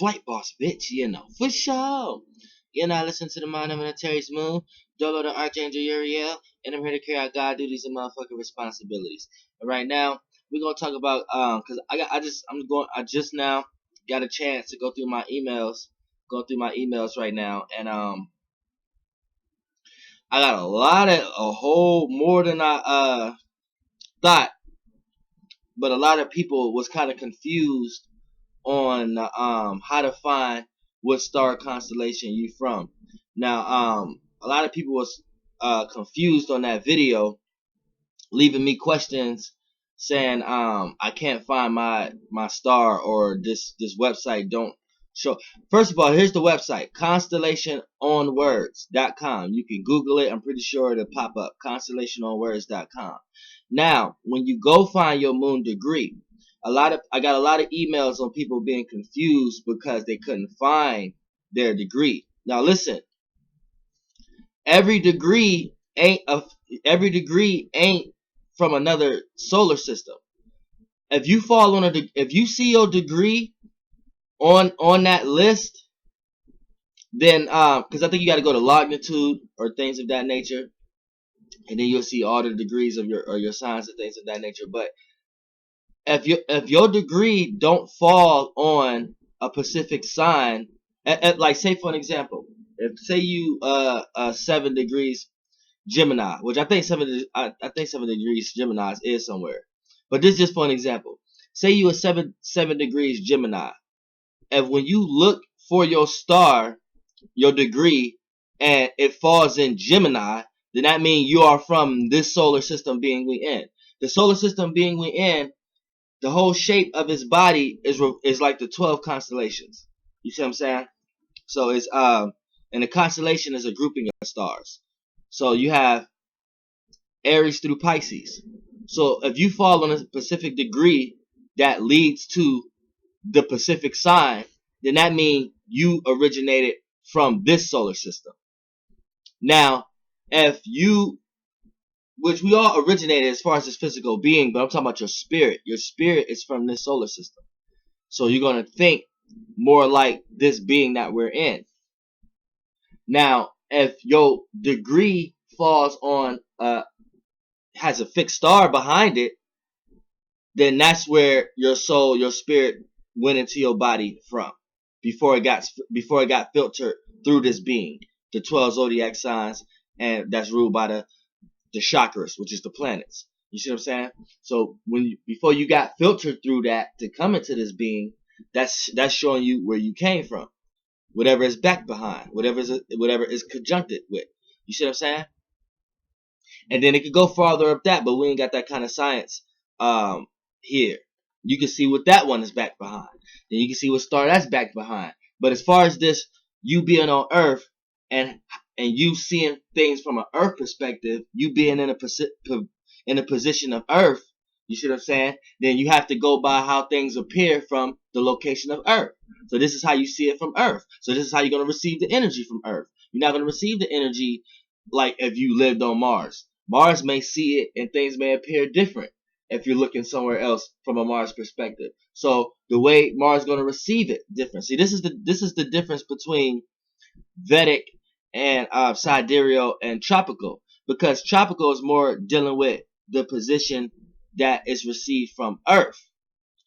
Flight Boss, bitch, for sure. Listen to the Mind of Terry's Moon, Dolo the Archangel Uriel, and I'm here to carry out God duties and motherfucking responsibilities. And right now, we're gonna talk about cause I just now got a chance to go through my emails right now, and I got a whole more than I thought, but a lot of people was kind of confused on how to find what star constellation you from. Now, a lot of people was confused on that video, leaving me questions saying I can't find my star, or this website don't show. First of all, here's the website, constellationonwords.com. You can Google it. I'm pretty sure it'll pop up, constellationonwords.com. Now, when you go find your moon degree, I got a lot of emails on people being confused because they couldn't find their degree. Now listen, every degree ain't from another solar system. If you if you see your degree on that list, then because I think you got to go to longitude or things of that nature, and then you'll see all the degrees of your signs and things of that nature. But if your degree don't fall on a specific sign, like say for an example, if say you 7 degrees Gemini, which I think 7 degrees Gemini is somewhere, but this is just for an example. Say you are 7 degrees Gemini, and when you look for your star, your degree, and it falls in Gemini, then that means you are from this solar system being we in. The solar system being we in, the whole shape of its body is like the 12 constellations. You see what I'm saying? So it's and the constellation is a grouping of stars. So you have Aries through Pisces. So if you fall on a specific degree that leads to the Pacific sign, then that means you originated from this solar system. Now, if you, which we all originated as far as this physical being, but I'm talking about your spirit. Your spirit is from this solar system. So you're going to think more like this being that we're in. Now, if your degree falls on, has a fixed star behind it, then that's where your soul, your spirit went into your body from before it got filtered through this being, the 12 zodiac signs, and that's ruled by the chakras, which is the planets. You see what I'm saying? So before you got filtered through that to come into this being, that's showing you where you came from, whatever is back behind, whatever is conjuncted with. You see what I'm saying? And then it could go farther up that, but we ain't got that kind of science here. You can see what that one is back behind. Then you can see what star that's back behind. But as far as this, you being on Earth and you seeing things from an Earth perspective, you being in a position of Earth, you see what I'm saying? Then you have to go by how things appear from the location of Earth. So this is how you see it from Earth. So this is how you're going to receive the energy from Earth. You're not going to receive the energy like if you lived on Mars. Mars may see it and things may appear different if you're looking somewhere else from a Mars perspective. So the way Mars is going to receive it different. See, this is the difference between Vedic and sidereal and tropical, because tropical is more dealing with the position that is received from Earth.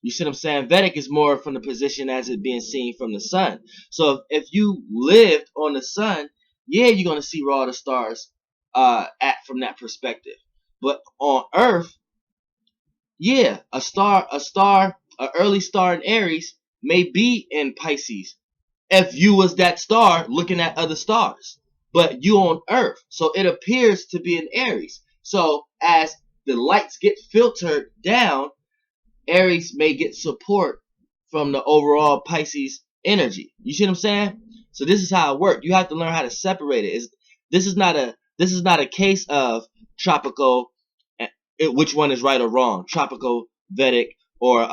You see what I'm saying? Vedic is more from the position as it being seen from the sun. So if you lived on the sun, yeah, you're gonna see where all the stars from that perspective. But on Earth, yeah, an early star in Aries may be in Pisces if you was that star looking at other stars, but you on Earth, so it appears to be in Aries. So as the lights get filtered down, Aries may get support from the overall Pisces energy. You see what I'm saying? So this is how it works. You have to learn how to separate it. This is not a case of tropical, which one is right or wrong, tropical, Vedic, or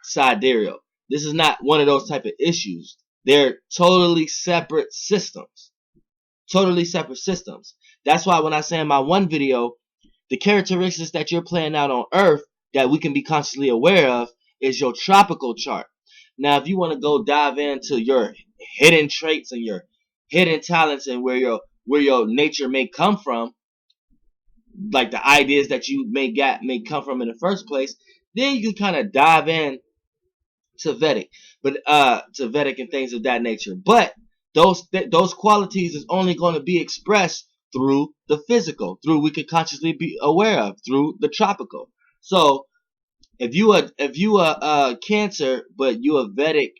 sidereal. This is not one of those type of issues. They're totally separate systems. Totally separate systems. That's why when I say in my one video, the characteristics that you're playing out on Earth that we can be constantly aware of is your tropical chart. Now, if you want to go dive into your hidden traits and your hidden talents and where your nature may come from, like the ideas that you may come from in the first place, then you can kind of dive in to Vedic, but to Vedic and things of that nature. But those qualities is only going to be expressed through the physical, through we could consciously be aware of, through the tropical. So if you a Cancer, but you a Vedic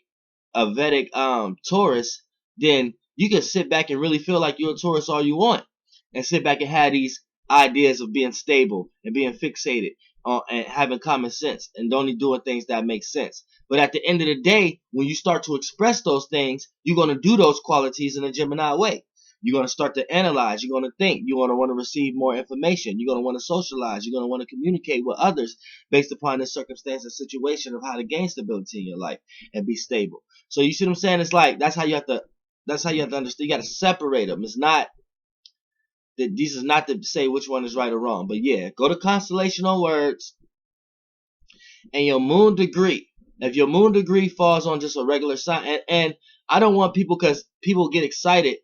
Taurus, then you can sit back and really feel like you're a Taurus all you want, and sit back and have these ideas of being stable and being fixated and having common sense and only doing things that make sense. But at the end of the day, when you start to express those things, you're going to do those qualities in a Gemini way. You're going to start to analyze. You're going to think. You're going to want to receive more information. You're going to want to socialize. You're going to want to communicate with others based upon the circumstance and situation of how to gain stability in your life and be stable. So you see what I'm saying? It's like that's how you have to understand. You got to separate them. It's not that these is not to say which one is right or wrong, but yeah, go to constellational words and your moon degree. If your moon degree falls on just a regular sign, and I don't want people, because people get excited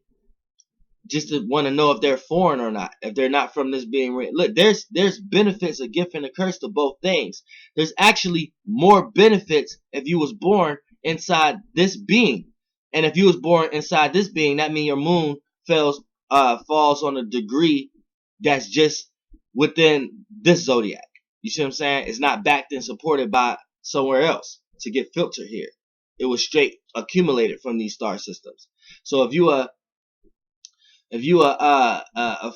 just to want to know if they're foreign or not, if they're not from this being. Look, there's benefits, a gift and a curse to both things. There's actually more benefits if you was born inside this being, and if you was born inside this being, that means your moon falls on a degree that's just within this zodiac. You see what I'm saying? It's not backed and supported by somewhere else to get filtered here. It was straight accumulated from these star systems. So if you a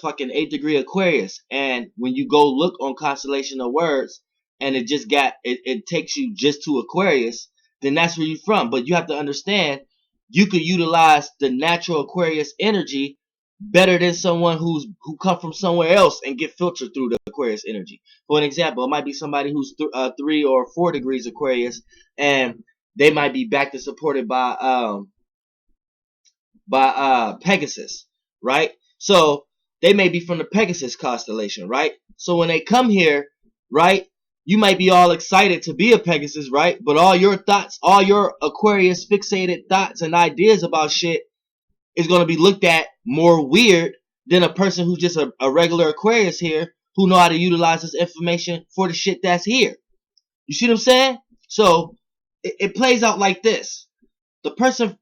fucking 8th degree Aquarius, and when you go look on constellation of words, and it takes you just to Aquarius, then that's where you're from. But you have to understand, you could utilize the natural Aquarius energy better than someone who come from somewhere else and get filtered through the Aquarius energy. For an example, it might be somebody who's 3 or 4 degrees Aquarius, and they might be backed and supported by Pegasus, right? So they may be from the Pegasus constellation, right? So when they come here, right, you might be all excited to be a Pegasus, right? But all your thoughts, all your Aquarius fixated thoughts and ideas about shit is going to be looked at more weird than a person who's just a regular Aquarius here, who know how to utilize this information for the shit that's here. You see what I'm saying? So it plays out like this. The person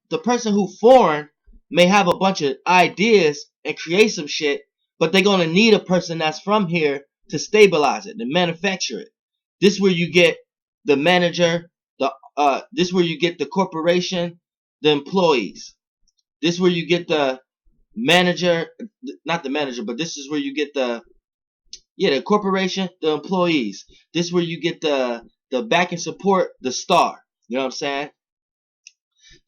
who foreign may have a bunch of ideas and create some shit, but they're going to need a person that's from here to stabilize it, to manufacture it. This is where you get the manager, this is where you get the corporation, the employees. This is where you get the manager, not the manager, but this is where you get the corporation, the employees. This is where you get the back and support, the star. You know what I'm saying?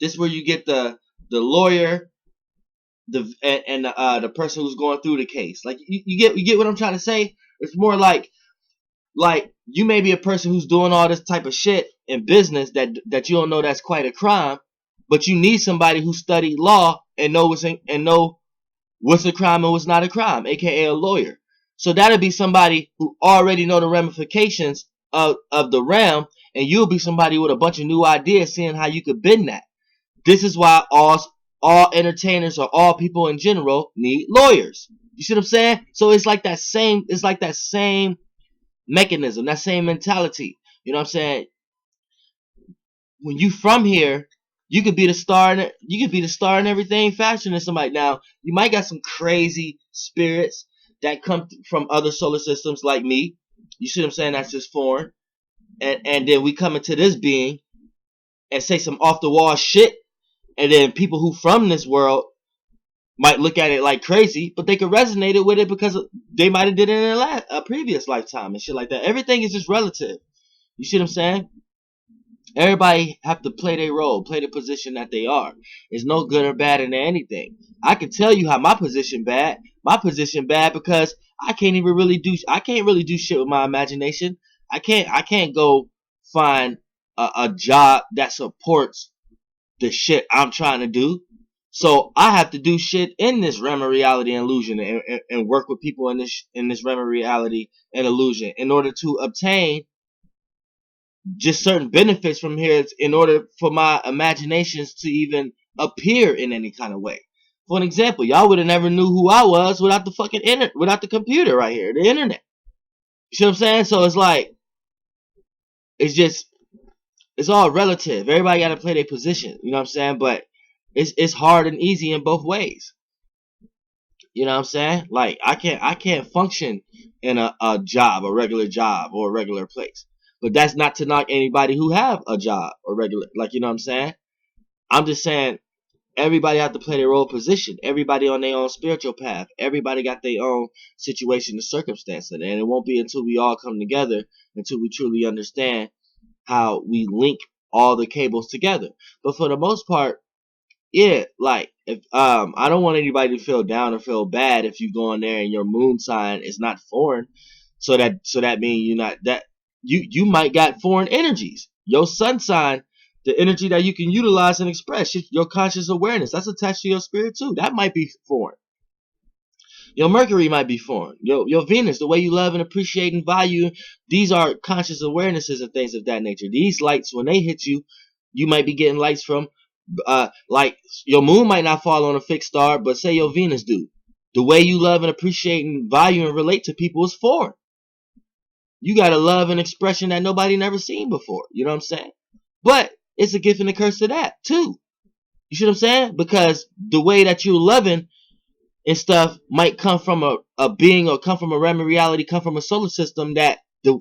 This is where you get the lawyer, the person who's going through the case. Like you get what I'm trying to say? It's more like you may be a person who's doing all this type of shit in business that you don't know that's quite a crime, but you need somebody who studied law and know what's a crime and what's not a crime, aka a lawyer. So that'll be somebody who already know the ramifications of the realm, and you'll be somebody with a bunch of new ideas, seeing how you could bend that. This is why all entertainers or all people in general need lawyers. You see what I'm saying? So it's like that same mechanism, that same mentality. You know what I'm saying? When you from here, you could be the star in everything fashion than somebody. Now, you might got some crazy spirits that come from other solar systems like me. You see what I'm saying? That's just foreign. And then we come into this being and say some off the wall shit, and then people who from this world might look at it like crazy, but they could resonate with it because they might have did it in a previous lifetime and shit like that. Everything is just relative. You see what I'm saying? Everybody have to play their role, play the position that they are. There's no good or bad in anything. I can tell you how my position bad. My position bad because I can't really do shit with my imagination. I can't go find a job that supports the shit I'm trying to do. So I have to do shit in this realm of reality and illusion, and work with people in this realm of reality and illusion in order to obtain just certain benefits from here in order for my imaginations to even appear in any kind of way. For an example, y'all would have never knew who I was without the fucking without the computer right here, the internet. You see what I'm saying? So it's like, it's just, it's all relative. Everybody got to play their position. You know what I'm saying? But it's hard and easy in both ways. You know what I'm saying? Like I can't function in a job, a regular job or a regular place. But that's not to knock anybody who have a job or regular, like, you know what I'm saying? I'm just saying everybody have to play their role position. Everybody on their own spiritual path. Everybody got their own situation and circumstance. And it won't be until we all come together, until we truly understand how we link all the cables together. But for the most part, yeah, like if I don't want anybody to feel down or feel bad if you go in there and your moon sign is not foreign. So that means you're not that you might got foreign energies. Your sun sign, the energy that you can utilize and express, your conscious awareness, that's attached to your spirit too. That might be foreign. Your Mercury might be foreign. Your Venus, the way you love and appreciate and value, these are conscious awarenesses and things of that nature. These lights, when they hit you, you might be getting lights from, like your moon might not fall on a fixed star, but say your Venus do. The way you love and appreciate and value and relate to people is foreign. You got a love and expression that nobody never seen before. You know what I'm saying? But it's a gift and a curse to that too. You see what I'm saying? Because the way that you're loving and stuff might come from a being or come from a realm of reality, come from a solar system that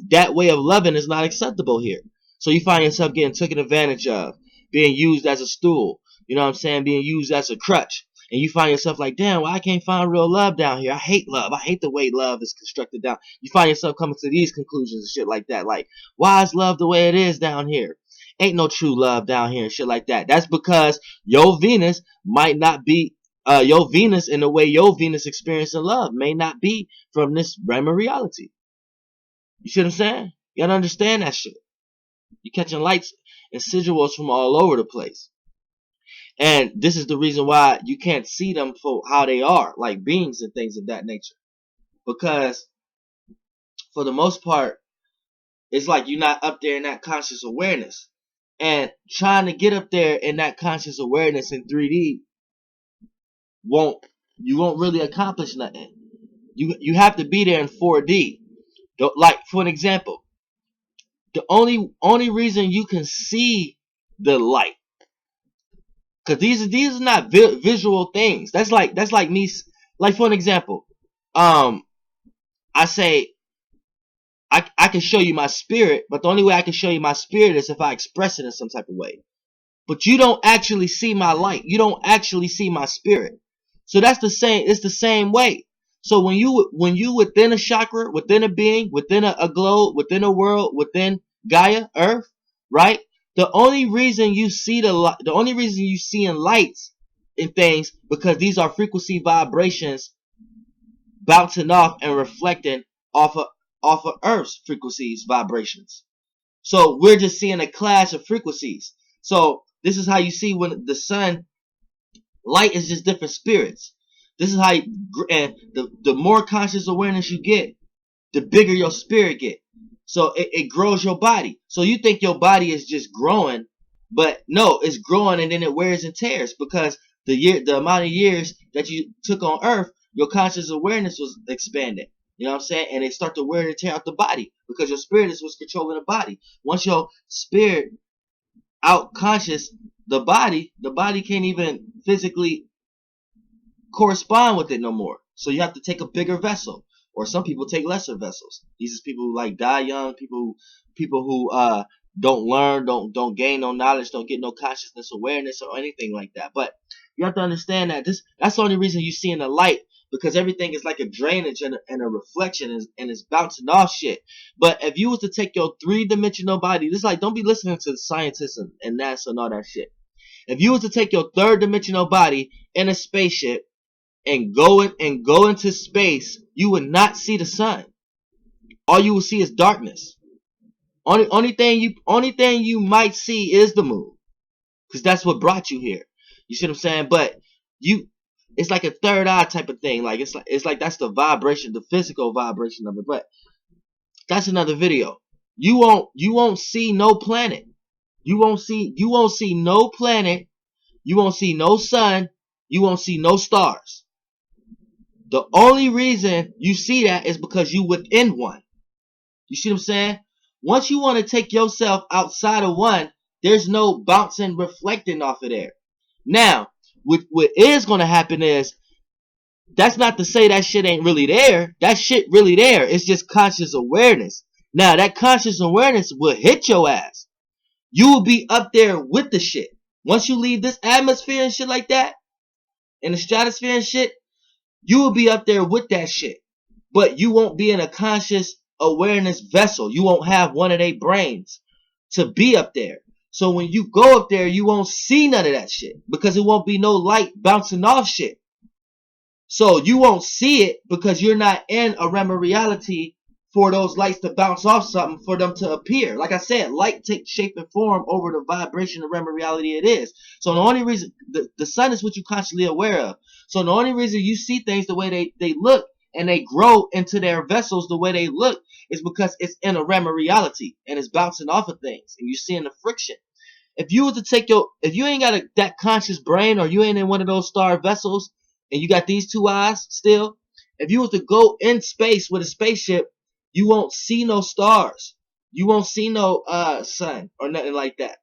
that way of loving is not acceptable here. So you find yourself getting taken advantage of, being used as a stool, you know what I'm saying, being used as a crutch. And you find yourself like, damn, well, I can't find real love down here. I hate love. I hate the way love is constructed down. You find yourself coming to these conclusions and shit like that. Like, why is love the way it is down here? Ain't no true love down here and shit like that. That's because your Venus might not be, your Venus and the way your Venus experiencing love may not be from this realm of reality. You see what I'm saying? You gotta understand that shit. You're catching lights and sigils from all over the place. And this is the reason why you can't see them for how they are, like beings and things of that nature. Because for the most part, it's like you're not up there in that conscious awareness. And trying to get up there in that conscious awareness in 3D you won't really accomplish nothing. You have to be there in 4D. Like, for an example, the only reason you can see the light, because these are not visual things. That's like me. Like, for an example, I say I can show you my spirit, but the only way I can show you my spirit is if I express it in some type of way. But you don't actually see my light. You don't actually see my spirit. So that's the same. It's the same way. So when you within a chakra, within a being, within a globe, within a world, within Gaia, Earth, right? The only reason you see the only reason you seeing lights in things, because these are frequency vibrations bouncing off and reflecting off of Earth's frequencies vibrations. So we're just seeing a clash of frequencies. So this is how you see when the sun, light is just different spirits. This is how and the more conscious awareness you get, the bigger your spirit get. So it grows your body. So you think your body is just growing, but no, it's growing and then it wears and tears, because the amount of years that you took on Earth, your conscious awareness was expanded. You know what I'm saying? And it start to wear and tear out the body, because your spirit is what's controlling the body. Once your spirit out conscious the body can't even physically correspond with it no more. So you have to take a bigger vessel, or some people take lesser vessels. These are people who like die young, people who don't learn, don't gain no knowledge, don't get no consciousness awareness or anything like that. But you have to understand that that's the only reason you see in the light, because everything is like a drainage and a reflection, and it's bouncing off shit. But if you was to take your 3-dimensional body, this is like, don't be listening to the scientists and NASA and all that shit. If you was to take your 3rd-dimensional body in a spaceship and go into space, you would not see the sun. All you will see is darkness. Only thing you might see is the moon, because that's what brought you here. You see what I'm saying? But it's like a third eye type of thing. Like it's like that's the vibration, the physical vibration of it. But that's another video. You won't see no planet. You won't see no planet. You won't see no sun. You won't see no stars. The only reason you see that is because you within one. You see what I'm saying? Once you want to take yourself outside of one, there's no bouncing, reflecting off of there. Now, what is going to happen is, that's not to say that shit ain't really there. That shit really there. It's just conscious awareness. Now, that conscious awareness will hit your ass. You will be up there with the shit. Once you leave this atmosphere and shit like that, in the stratosphere and shit, you will be up there with that shit. But you won't be in a conscious awareness vessel. You won't have one of their brains to be up there. So when you go up there, you won't see none of that shit because it won't be no light bouncing off shit. So you won't see it because you're not in a realm of reality for those lights to bounce off something, for them to appear. Like I said, light takes shape and form over the vibration of realm of reality it is. So the only reason, the sun is what you're consciously aware of. So the only reason you see things the way they look and they grow into their vessels the way they look is because it's in a realm of reality and it's bouncing off of things and you're seeing the friction. If you were to take if you ain't got that conscious brain, or you ain't in one of those star vessels and you got these two eyes still, if you were to go in space with a spaceship, you won't see no stars. You won't see no sun or nothing like that.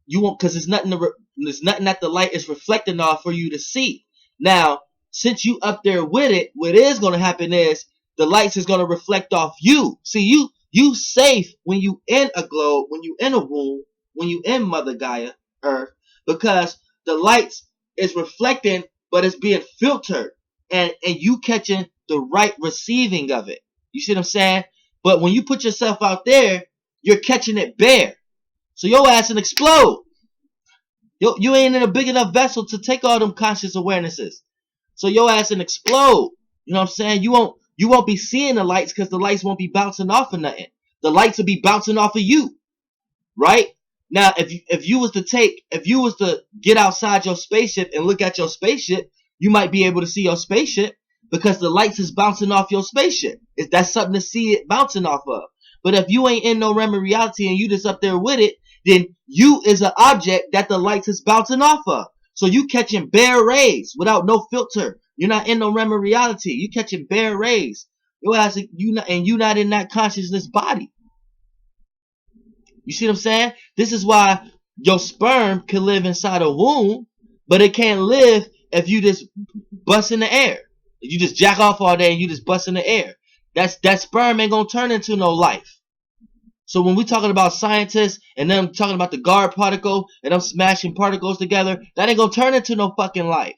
You won't, because there's nothing that the light is reflecting off for you to see. Now, since you up there with it, what is going to happen is the lights is going to reflect off you. See, you safe when you in a globe, when you in a womb, when you in Mother Gaia, Earth, because the lights is reflecting, but it's being filtered, and you catching the right receiving of it. You see what I'm saying? But when you put yourself out there, you're catching it bare. So your ass will explode. You ain't in a big enough vessel to take all them conscious awarenesses. So your ass will explode. You know what I'm saying? You won't be seeing the lights because the lights won't be bouncing off of nothing. The lights will be bouncing off of you. Right? Now, if you was to get outside your spaceship and look at your spaceship, you might be able to see your spaceship because the lights is bouncing off your spaceship. That's something to see it bouncing off of. But if you ain't in no realm of reality and you just up there with it, then you is an object that the lights is bouncing off of. So you catching bare rays without no filter. You're not in no realm of reality. You catching bare rays. You not in that consciousness body. You see what I'm saying? This is why your sperm can live inside a womb, but it can't live if you just bust in the air. If you just jack off all day and you just bust in the air. That sperm ain't gonna turn into no life. So when we're talking about scientists and them talking about the guard particle and them smashing particles together, that ain't gonna turn into no fucking life.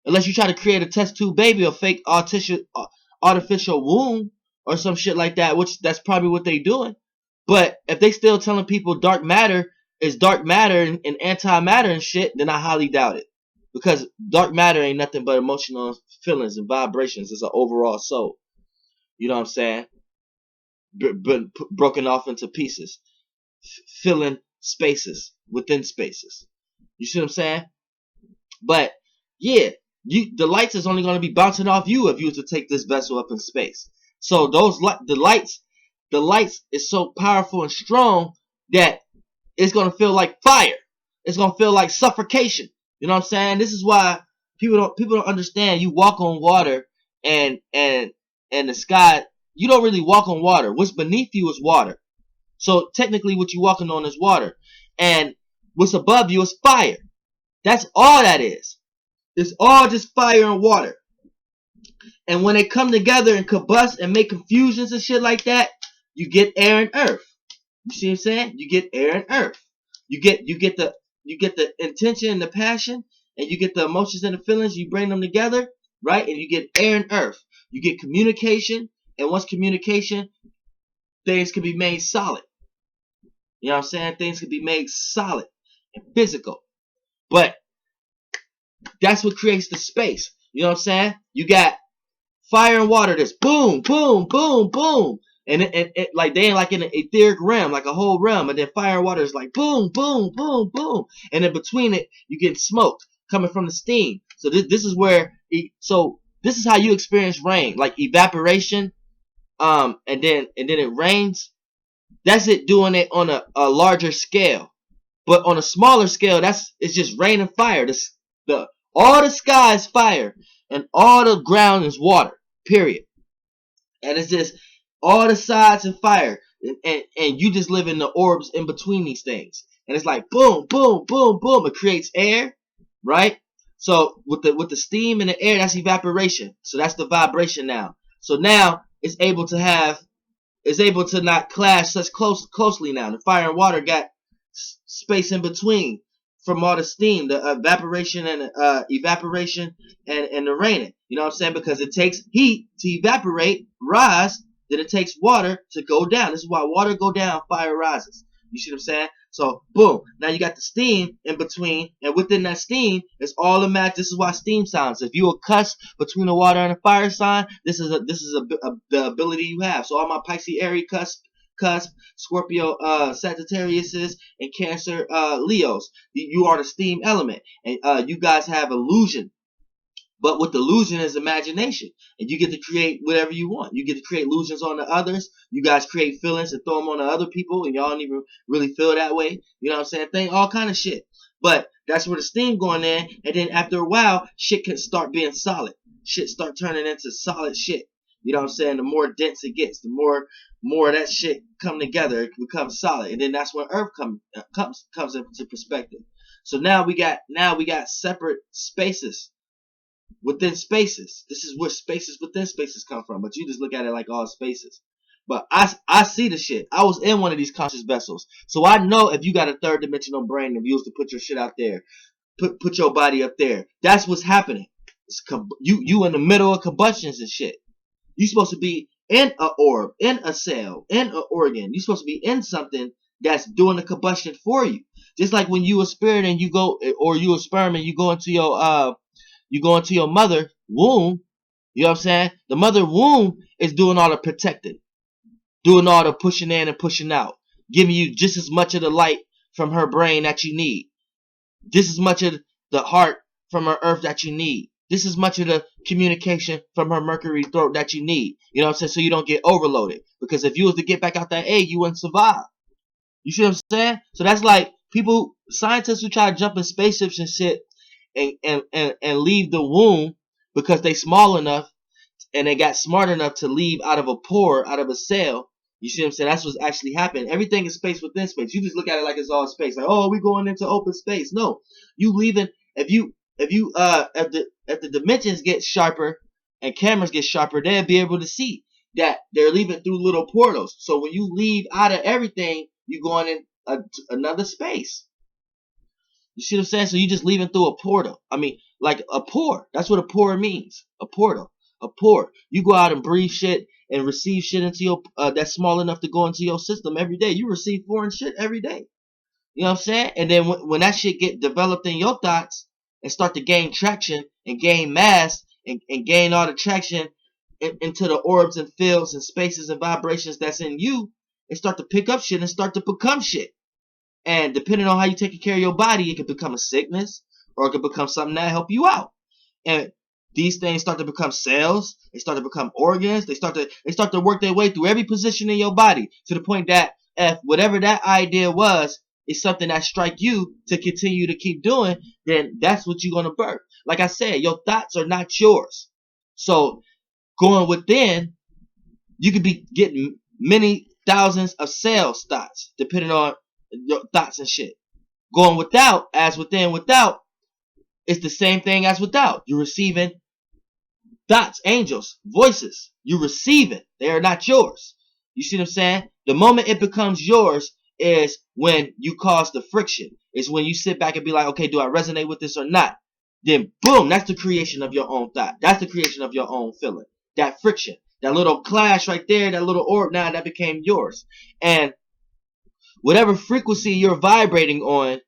Unless you try to create a test tube baby or fake artificial womb or some shit like that, which that's probably what they doing. But if they still telling people dark matter is dark matter and antimatter and shit, then I highly doubt it. Because dark matter ain't nothing but emotional feelings and vibrations. It's an overall soul. You know what I'm saying? Broken off into pieces. Filling spaces within spaces. You see what I'm saying? But, yeah. The lights is only going to be bouncing off you if you were to take this vessel up in space. So the lights is so powerful and strong that it's going to feel like fire. It's going to feel like suffocation. You know what I'm saying? This is why people don't understand. You walk on water and the sky, you don't really walk on water. What's beneath you is water. So technically what you're walking on is water. And what's above you is fire. That's all that is. It's all just fire and water. And when they come together and combust and make confusions and shit like that, you get air and earth. You see what I'm saying? You get air and earth. You get the intention and the passion, and you get the emotions and the feelings. You bring them together, right? And you get air and earth. You get communication, and once communication, things can be made solid. You know what I'm saying? Things can be made solid and physical. But that's what creates the space. You know what I'm saying? You got fire and water that's boom, boom, boom, boom. And it like they ain't like in an etheric realm, like a whole realm. And then fire and water is like boom, boom, boom, boom. And in between it, you get smoke coming from the steam. So this is where, this is how you experience rain. Like evaporation, and then it rains. That's it doing it on a larger scale. But on a smaller scale, it's just rain and fire. The all the sky is fire and all the ground is water. Period. And it's just all the sides and fire, and you just live in the orbs in between these things. And it's like boom, boom, boom, boom. It creates air, right? So with the steam and the air, that's evaporation. So that's the vibration now. So now it's able to not clash such closely now. The fire and water got space in between from all the steam, the evaporation and the raining. You know what I'm saying? Because it takes heat to evaporate, rise, then it takes water to go down. This is why water go down, fire rises. You see what I'm saying? So boom, now you got the steam in between, and within that steam is all the match. This is why steam sounds. If you a cuss between the water and the fire sign, this is the ability you have. So all my Pisces, Aries, cusp, Scorpio, Sagittariuses, and Cancer, Leos, you are the steam element, and you guys have illusion. But with illusion is imagination, and you get to create whatever you want. You get to create illusions on the others. You guys create feelings and throw them on the other people, and y'all don't even really feel that way. You know what I'm saying? Think all kind of shit. But that's where the steam going in, and then after a while, shit can start being solid. Shit start turning into solid shit. You know what I'm saying? The more dense it gets, the more of that shit come together, it becomes solid, and then that's when Earth comes into perspective. So now we got separate spaces within spaces. This is where spaces within spaces come from. But you just look at it like all spaces. But I see the shit. I was in one of these conscious vessels. So I know if you got a third dimensional brain, if you was to put your shit out there, put your body up there, that's what's happening. You in the middle of combustions and shit. You supposed to be in a orb, in a cell, in an organ. You supposed to be in something that's doing the combustion for you. Just like when you a spirit and you go, or you a sperm and you go into your mother womb, you know what I'm saying? The mother womb is doing all the protecting, doing all the pushing in and pushing out, giving you just as much of the light from her brain that you need, just as much of the heart from her earth that you need, just as much of the communication from her Mercury throat that you need. You know what I'm saying? So you don't get overloaded. Because if you was to get back out that egg, you wouldn't survive. You see what I'm saying? So that's like scientists who try to jump in spaceships and shit and leave the womb because they small enough and they got smart enough to leave out of a pore, out of a cell. You see what I'm saying? That's what's actually happening. Everything is space within space. You just look at it like it's all space. Like, oh, we going into open space. No. You leaving if the dimensions get sharper and cameras get sharper, they'll be able to see that they're leaving through little portals. So when you leave out of everything, you're going in another space. You see what I'm saying? So you just leaving through a portal. I mean, like a pore. That's what a pore means. A portal. A pore. You go out and breathe shit and receive shit into your that's small enough to go into your system every day. You receive foreign shit every day. You know what I'm saying? And then when that shit get developed in your thoughts and start to gain traction and gain mass and gain all the traction into the orbs and fields and spaces and vibrations that's in you, and start to pick up shit and start to become shit. And depending on how you take care of your body, it could become a sickness or it could become something that help you out. And these things start to become cells. They start to become organs. They start to work their way through every position in your body to the point that if whatever that idea was is something that strike you to continue to keep doing, then that's what you're gonna birth. Like I said, your thoughts are not yours. So going within, you could be getting many thousands of cells thoughts, depending on your thoughts and shit. Going without, as within, without, it's the same thing as without. You're receiving thoughts, angels, voices. You receive it. They are not yours. You see what I'm saying? The moment it becomes yours is when you cause the friction. It's when you sit back and be like, okay, do I resonate with this or not? Then boom, that's the creation of your own thought. That's the creation of your own feeling. That friction. That little clash right there, that little orb, now that became yours. And whatever frequency you're vibrating on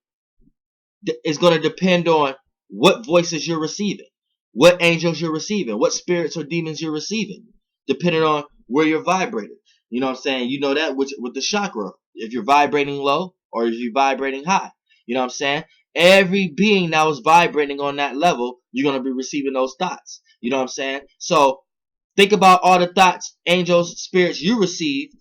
is going to depend on what voices you're receiving, what angels you're receiving, what spirits or demons you're receiving, depending on where you're vibrating. You know what I'm saying? You know that with the chakra, if you're vibrating low or if you're vibrating high. You know what I'm saying? Every being that was vibrating on that level, you're going to be receiving those thoughts. You know what I'm saying? So Think about all the thoughts, angels, spirits you received,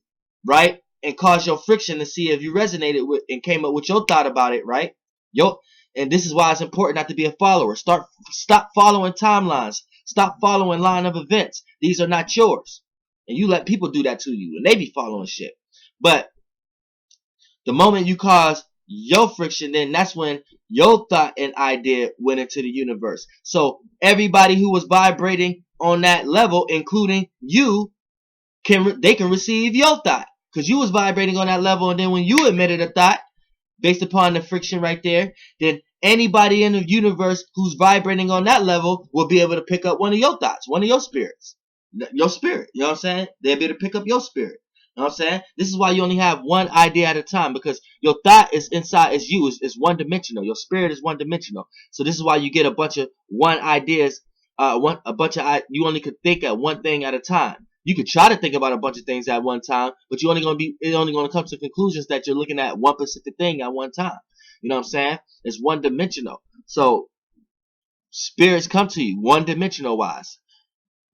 right? And cause your friction to see if you resonated with and came up with your thought about it, right? Yo, and this is why it's important not to be a follower. Stop following timelines. Stop following line of events. These are not yours. And you let people do that to you, and they be following shit. But the moment you cause your friction, then that's when your thought and idea went into the universe. So everybody who was vibrating on that level, including you, they can receive your thought because you was vibrating on that level. And then when you emitted a thought based upon the friction right there, then anybody in the universe who's vibrating on that level will be able to pick up one of your thoughts, one of your spirits, your spirit. You know what I'm saying? They'll be able to pick up your spirit. You know what I'm saying? This is why you only have one idea at a time, because your thought is inside is you. It's one dimensional. Your spirit is one dimensional. So this is why you get a bunch of one ideas, you only could think at one thing at a time. You could try to think about a bunch of things at one time, but it's only gonna come to conclusions that you're looking at one specific thing at one time. You know what I'm saying? It's one dimensional. So spirits come to you one dimensional wise.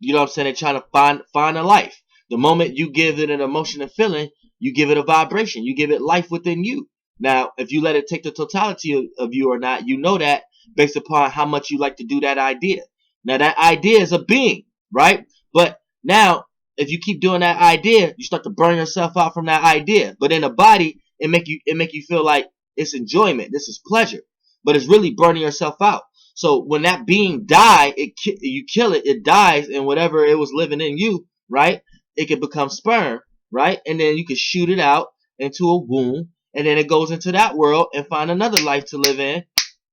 You know what I'm saying? They're trying to find a life. The moment you give it an emotion and feeling, you give it a vibration. You give it life within you. Now, if you let it take the totality of you or not, you know that based upon how much you like to do that idea. Now, that idea is a being, right? But now, if you keep doing that idea, you start to burn yourself out from that idea. But in the body, it make you feel like it's enjoyment. This is pleasure. But it's really burning yourself out. So when that being die, you kill it, it dies, and whatever it was living in you, right? It can become sperm, right? And then you can shoot it out into a womb, and then it goes into that world and find another life to live in,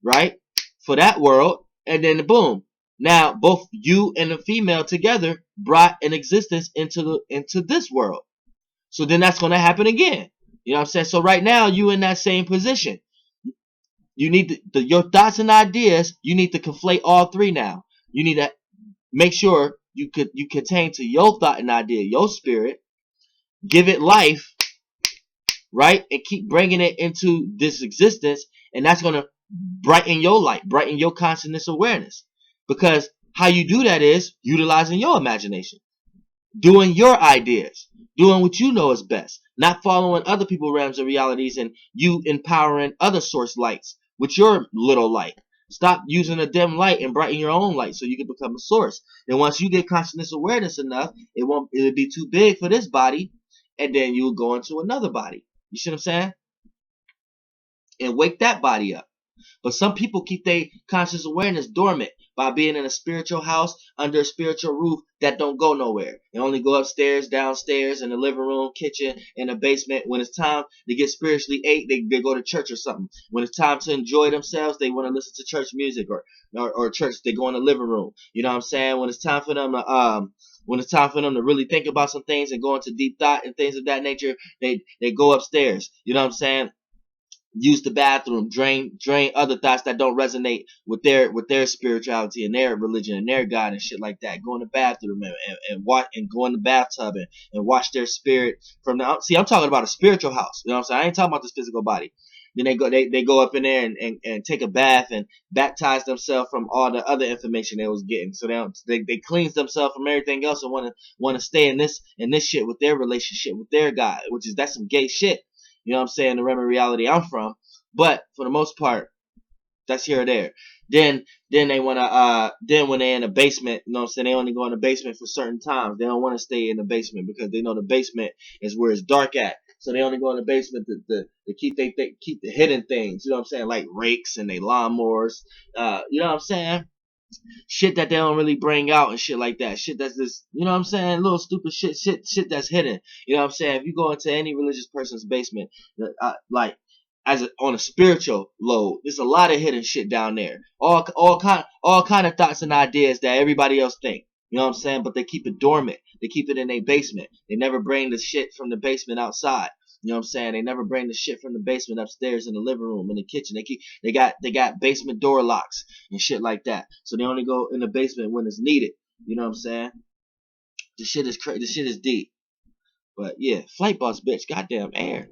right? For that world, and then boom. Now both you and the female together brought an existence into this world. So then that's gonna happen again. You know what I'm saying? So right now you in that same position. You need your thoughts and ideas. You need to conflate all three now. You need to make sure you contain to your thought and idea, your spirit, give it life, right, and keep bringing it into this existence, and that's gonna brighten your light, brighten your consciousness awareness. Because how you do that is utilizing your imagination, doing your ideas, doing what you know is best, not following other people's realms of realities, and you empowering other source lights with your little light. Stop using a dim light and brighten your own light so you can become a source. And once you get consciousness awareness enough, it'll be too big for this body, and then you'll go into another body. You see what I'm saying? And wake that body up. But some people keep their conscious awareness dormant by being in a spiritual house under a spiritual roof that don't go nowhere. They only go upstairs, downstairs, in the living room, kitchen, in the basement. When it's time to get spiritually ate, they go to church or something. When it's time to enjoy themselves, they want to listen to church music or church. They go in the living room. You know what I'm saying? When it's time for them to really think about some things and go into deep thought and things of that nature, they go upstairs. You know what I'm saying? Use the bathroom, drain other thoughts that don't resonate with their spirituality and their religion and their God and shit like that. Go in the bathroom and watch and go in the bathtub and watch their spirit from the. See, I'm talking about a spiritual house. You know what I'm saying? I ain't talking about this physical body. Then they go up in there and take a bath and baptize themselves from all the other information they was getting. So they cleanse themselves from everything else and want to stay in this shit with their relationship with their God, which is that's some gay shit. You know what I'm saying? The realm of reality I'm from. But for the most part, that's here or there. Then they wanna then when they're in the basement, you know what I'm saying, they only go in the basement for certain times. They don't want to stay in the basement because they know the basement is where it's dark at. So they only go in the basement to keep keep the hidden things, you know what I'm saying, like rakes and they lawnmowers. You know what I'm saying? Shit that they don't really bring out and shit like that. Shit that's just, you know what I'm saying, little stupid shit that's hidden. You know what I'm saying? If you go into any religious person's basement, like on a spiritual load, there's a lot of hidden shit down there. All kind of thoughts and ideas that everybody else think. You know what I'm saying? But they keep it dormant. They keep it in their basement. They never bring the shit from the basement outside. You know what I'm saying? They never bring the shit from the basement upstairs in the living room, in the kitchen. They got basement door locks and shit like that. So they only go in the basement when it's needed. You know what I'm saying? The shit is crazy. The shit is deep. But yeah, flight bus, bitch. Goddamn air.